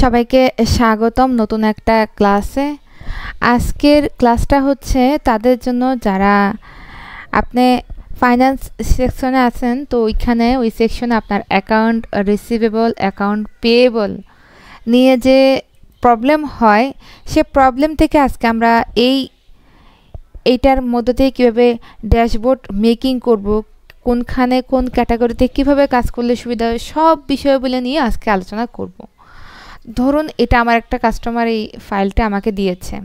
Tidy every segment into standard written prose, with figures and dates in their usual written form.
সবাইকে স্বাগতম নতুন একটা ক্লাসে। আজকের ক্লাসটা হচ্ছে তাদের জন্য যারা আপনি ফাইন্যান্স সেকশনে আছেন, তো ওইখানে ওই সেকশনে আপনার অ্যাকাউন্ট রিসিভেবল, অ্যাকাউন্ট পেয়েবল নিয়ে যে প্রবলেম হয়, সে প্রবলেম থেকে আজকে আমরা এইটার মধ্যে থেকে কীভাবে ড্যাশবোর্ড মেকিং করব, কোনখানে কোন ক্যাটাগরিতে কিভাবে কাজ করলে সুবিধা হয়, সব বিষয়গুলো নিয়ে আজকে আলোচনা করব। ধরুন এটা আমার একটা কাস্টমার এই ফাইলটা আমাকে দিয়েছে।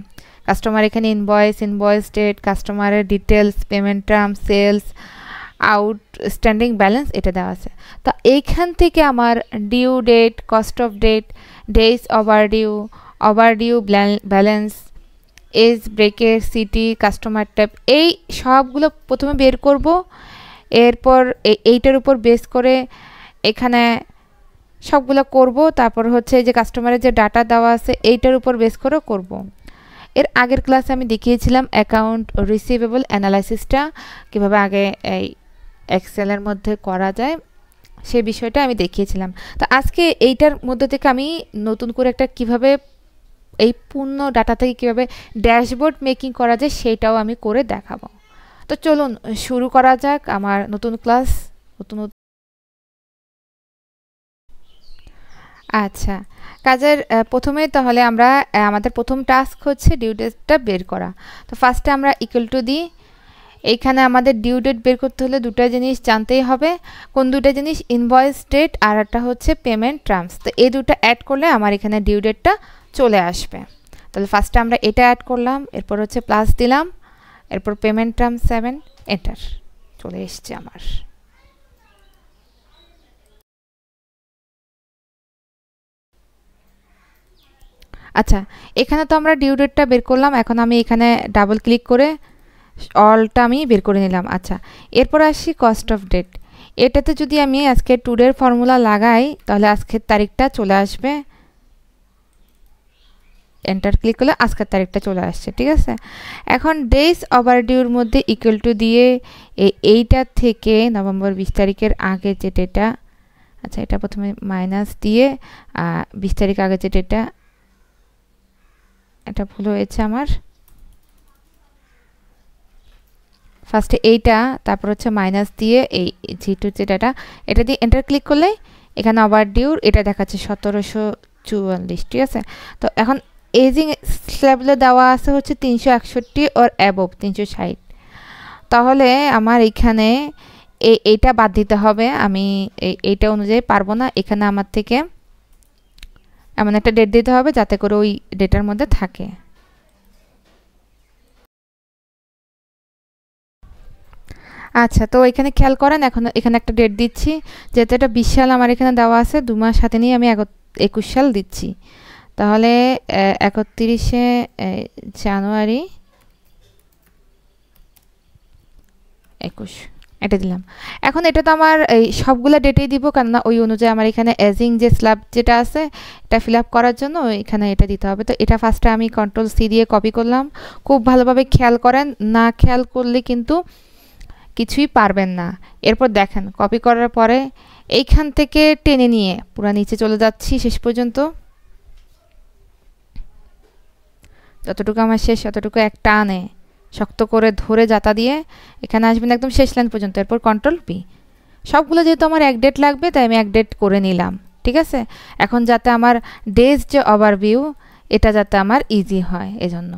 কাস্টমার এখানে ইনভয়েস ডেট, কাস্টমারের details, payment term, sales, outstanding balance এটা দেওয়া আছে। তো এইখান থেকে আমার due date, cost of date, days overdue balance, age ব্রেকের, সিটি, কাস্টমার টাইপ, এই সবগুলো প্রথমে বের করব। এরপর এইটার উপর বেস করে এখানে সবগুলো করব। তারপর হচ্ছে যে কাস্টমারের যে ডাটা দেওয়া আছে এইটার উপর বেস করে করব। এর আগের ক্লাসে আমি দেখিয়েছিলাম অ্যাকাউন্ট রিসিভেবল অ্যানালাইসিসটা কীভাবে আগে এই এক্সেলের মধ্যে করা যায়, সেই বিষয়টা আমি দেখিয়েছিলাম। তো আজকে এইটার মধ্যে থেকে আমি নতুন করে একটা কিভাবে এই পূর্ণ ডাটা থেকে কীভাবে ড্যাশবোর্ড মেকিং করা যায় সেইটাও আমি করে দেখাবো। তো চলুন শুরু করা যাক আমার নতুন ক্লাস। আচ্ছা, কাজের প্রথমে তাহলে আমরা আমাদের প্রথম টাস্ক হচ্ছে ডিউ ডেটটা বের করা। তো ফার্স্টে আমরা ইকুয়াল টু দিই। এইখানে আমাদের ডিউ ডেট বের করতে হলে দুটো জিনিস জানতেই হবে। কোন দুটো জিনিস? ইনভয়েস ডেট আর একটা হচ্ছে পেমেন্ট টার্মস। তো এই দুটো অ্যাড করলে আমার এখানে ডিউ ডেটটা চলে আসবে। তাহলে ফার্স্টে আমরা এটা অ্যাড করলাম, এরপর হচ্ছে প্লাস দিলাম, এরপর পেমেন্ট টার্ম 7, এন্টার, চলে এসছে আমার। আচ্ছা, এখানে তো আমরা ডিউ ডেটটা বের করলাম। এখন আমি এখানে ডাবল ক্লিক করে অলটা আমি বের করে নিলাম। আচ্ছা, এরপর আসি কস্ট অফ ডেট। এটাতে যদি আমি আজকে টুডের ফর্মুলা লাগাই তাহলে আজকের তারিখটা চলে আসবে। এন্টার ক্লিক করলে আজকের তারিখটা চলে আসছে, ঠিক আছে। এখন ডেজ ওভারডিউর মধ্যে ইকুয়াল টু দিয়ে এইটা থেকে নভেম্বর 20 তারিখের আগে যে ডেটা, আচ্ছা এটা প্রথমে মাইনাস দিয়ে 20 তারিখ আগে যে ডেটা, এটা ভুল হয়েছে আমার, ফার্স্টে এইটা, তারপর হচ্ছে মাইনাস দিয়ে এই জিটু যে ডাটা, এটা দিয়ে এন্টার ক্লিক করলে এখানে ওভারডিউর এটা দেখাচ্ছে 1744, ঠিক আছে। তো এখন এজিং স্ল্যাবলে দেওয়া আছে হচ্ছে 361 ওর অ্যাবভ 360। তাহলে আমার এখানে এইটা বাদ দিতে হবে। আমি এইটা অনুযায়ী পারবো না, এখানে আমার থেকে এমন একটা ডেট দিতে হবে যাতে করে ওই ডেটার মধ্যে থাকে। আচ্ছা, তো এখানে খেয়াল করেন, এখন এখানে একটা ডেট দিচ্ছি, যেহেতু এটা 20 সাল আমার এখানে দেওয়া আছে, 2 মাস সাথে নিয়ে আমি 21 সাল দিচ্ছি। তাহলে 31শে জানুয়ারি 21 এটা দিলাম। এখন এটা তো আমার এই সবগুলো ডেটেই দিব, কেননা ওই অনুযায়ী আমার এখানে এজিং যে স্ল্যাব যেটা আছে এটা ফিল আপ করার জন্য এখানে এটা দিতে হবে। তো এটা ফার্স্টে আমি কন্ট্রোল-C দিয়ে কপি করলাম। খুব ভালোভাবে খেয়াল করেন, না খেয়াল করলে কিন্তু কিছুই পারবেন না। এরপর দেখেন কপি করার পরে এইখান থেকে টেনে নিয়ে পুরো নিচে চলে যাচ্ছি শেষ পর্যন্ত, যতটুকু আমার শেষ ততটুকু এক টানে শক্ত করে ধরে জাতা দিয়ে এখানে আসবেন একদম শেষ লাইন পর্যন্ত। এরপর কন্ট্রোল-P। সবগুলো যেহেতু আমার এক ডেট লাগবে তাই আমি এক ডেট করে নিলাম, ঠিক আছে। এখন যাতে আমার ডেজ যে ওভারভিউ এটা যাতে আমার ইজি হয়, এজন্য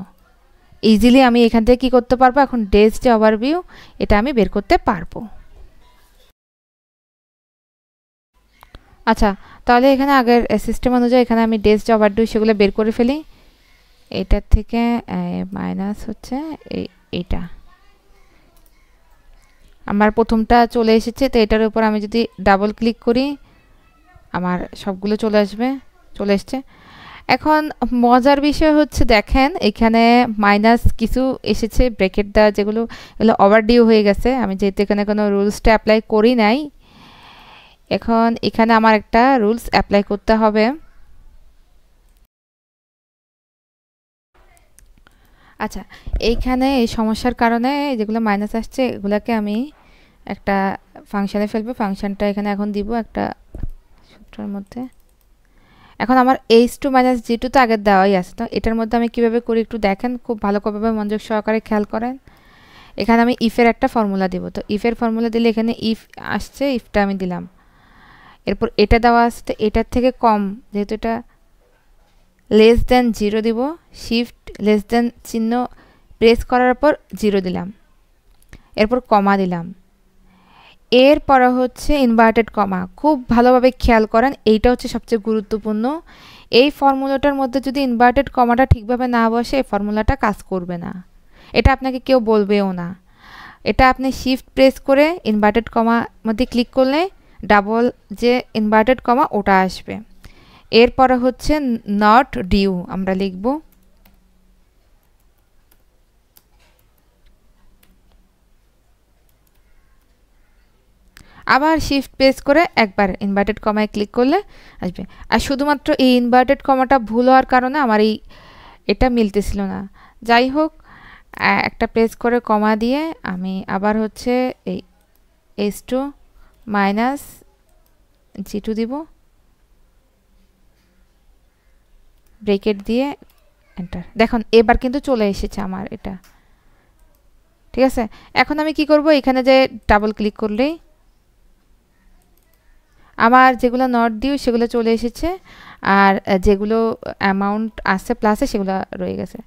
ইজিলি আমি এখান থেকে কী করতে পারবো, এখন ডেজ যে ওভারভিউ এটা আমি বের করতে পারবো। আচ্ছা, তাহলে এখানে আগের সিস্টেম অনুযায়ী এখানে আমি ডেজ যে ওভারভিউ সেগুলো বের করে ফেলি। এটার থেকে মাইনাস হচ্ছে এইটা, আমার প্রথমটা চলে এসেছে। তো এটার উপর আমি যদি ডাবল ক্লিক করি আমার সবগুলো চলে আসবে, চলে এসছে। এখন মজার বিষয় হচ্ছে দেখেন এখানে মাইনাস কিছু এসেছে, ব্রেকেট দেওয়া যেগুলো, এগুলো ওভারডিউ হয়ে গেছে। আমি যেহেতু এখানে কোনো রুলসটা অ্যাপ্লাই করি নাই, এখন এখানে আমার একটা রুলস অ্যাপ্লাই করতে হবে। আচ্ছা, এইখানে এই সমস্যার কারণে যেগুলো মাইনাস আসছে এগুলোকে আমি একটা ফাংশানে ফেলবো। ফাংশনটা এখানে এখন দিব একটা সূত্রের মধ্যে। এখন আমার h2 - g2 তো আগে দেওয়াই আছে, তো এটার মধ্যে আমি কিভাবে করি একটু দেখেন, খুব ভালোভাবে মনোযোগ সহকারে খেয়াল করেন। এখানে আমি ইফের একটা ফর্মুলা দিব, তো ইফের ফর্মুলা দিলে এখানে ইফ আসছে, ইফটা আমি দিলাম। এরপর এটা দেওয়া আছে, তো এটার থেকে কম, যেহেতু এটা লেস দেন 0 দিব, শিফট লেস দেন চিহ্ন প্রেস করার পর 0 দিলাম, এরপর কমা দিলাম। এরপরে হচ্ছে ইনভার্টেড কমা, খুব ভালোভাবে খেয়াল করেন, এইটা হচ্ছে সবচেয়ে গুরুত্বপূর্ণ। এই ফর্মুলাটার মধ্যে যদি ইনভার্টেড কমাটা ঠিকভাবে না বসে, এই ফর্মুলাটা কাজ করবে না, এটা আপনাকে কেউ বলবেও না। এটা আপনি শিফট প্রেস করে ইনভার্টেড কমা মধ্যে ক্লিক করলে ডাবল যে ইনভার্টেড কমা ওটা আসবে। এরপরে হচ্ছে নট ডিউ আমরা লিখব, আবার শিফট প্রেস করে একবার ইনভার্টেড কমায় ক্লিক করলে আসবে। আর শুধুমাত্র এই ইনভার্টেড কমাটা ভুল হওয়ার কারণে আমার এটা মিলতেছিল না। যাই হোক, একটা প্রেস করে কমা দিয়ে আমি আবার হচ্ছে এই h2 - g2 দিব, ব্রেকেট দিয়ে এন্টার। দেখুন এবার কিন্তু চলে এসেছে আমার এটা, ঠিক আছে। এখন আমি কি করব, এখানে যে ডাবল ক্লিক করলেই আমার যেগুলো নট ডিউ সেগুলো চলে এসেছে, আর যেগুলো অ্যামাউন্ট আছে প্লাসে সেগুলো রয়ে গেছে।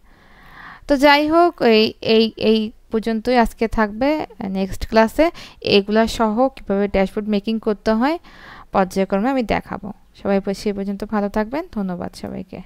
তো যাই হোক, এই পর্যন্তই আজকে থাকবে। নেক্সট ক্লাসে এগুলা সহ কীভাবে ড্যাশবোর্ড মেকিং করতে হয় পর্যায়ক্রমে আমি দেখাবো। সবাই সেই পর্যন্ত ভালো থাকবেন, ধন্যবাদ সবাইকে।